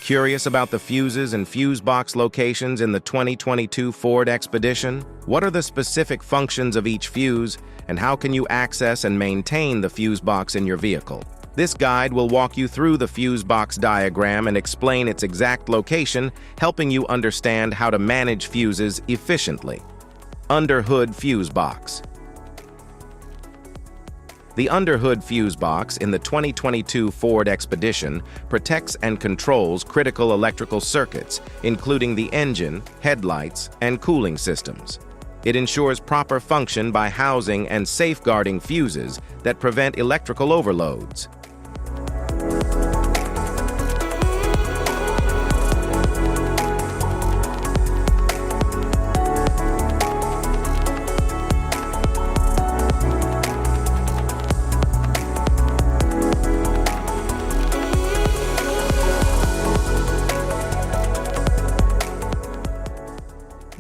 Curious about the fuses and fuse box locations in the 2022 Ford Expedition? What are the specific functions of each fuse, and how can you access and maintain the fuse box in your vehicle? This guide will walk you through the fuse box diagram and explain its exact location, helping you understand how to manage fuses efficiently. Underhood fuse box. The underhood fuse box in the 2022 Ford Expedition protects and controls critical electrical circuits, including the engine, headlights, and cooling systems. It ensures proper function by housing and safeguarding fuses that prevent electrical overloads.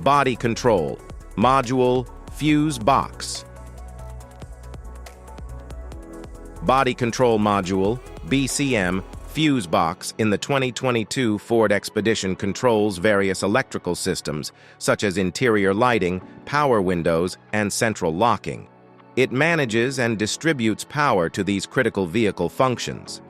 Body control, module, fuse box. Body control module, BCM, fuse box in the 2022 Ford Expedition controls various electrical systems, such as interior lighting, power windows, and central locking. It manages and distributes power to these critical vehicle functions.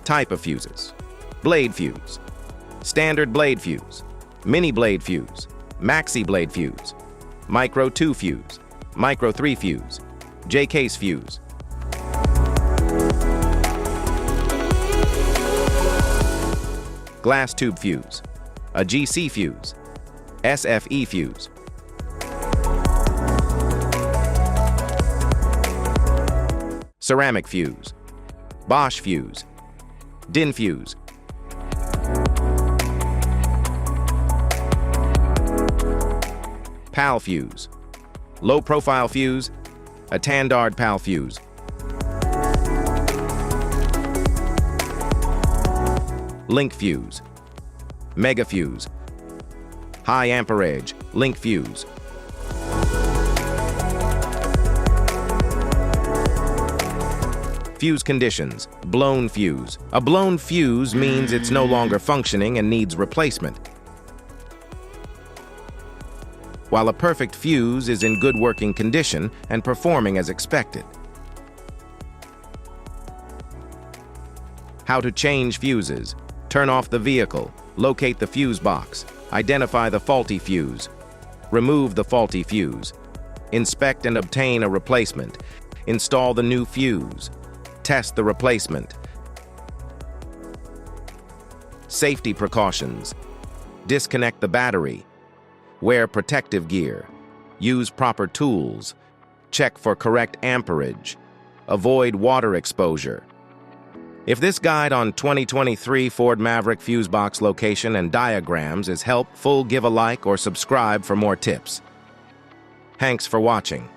Type of fuses: blade fuse, standard blade fuse, mini blade fuse, maxi blade fuse, micro 2 fuse, micro 3 fuse, J-case fuse. Glass tube fuse, a GC fuse, SFE fuse. Ceramic fuse, Bosch fuse, DIN fuse. PAL fuse, low profile fuse, a Tandard PAL fuse. Link fuse, mega fuse, high amperage, link fuse. Fuse conditions: blown fuse. A blown fuse means it's no longer functioning and needs replacement, while a perfect fuse is in good working condition and performing as expected. How to change fuses: turn off the vehicle, locate the fuse box, identify the faulty fuse, remove the faulty fuse, inspect and obtain a replacement, install the new fuse, test the replacement. Safety precautions: disconnect the battery, wear protective gear, use proper tools, check for correct amperage, avoid water exposure. If this guide on 2023 Ford Maverick fuse box location and diagrams is helpful, give a like or subscribe for more tips. Thanks for watching.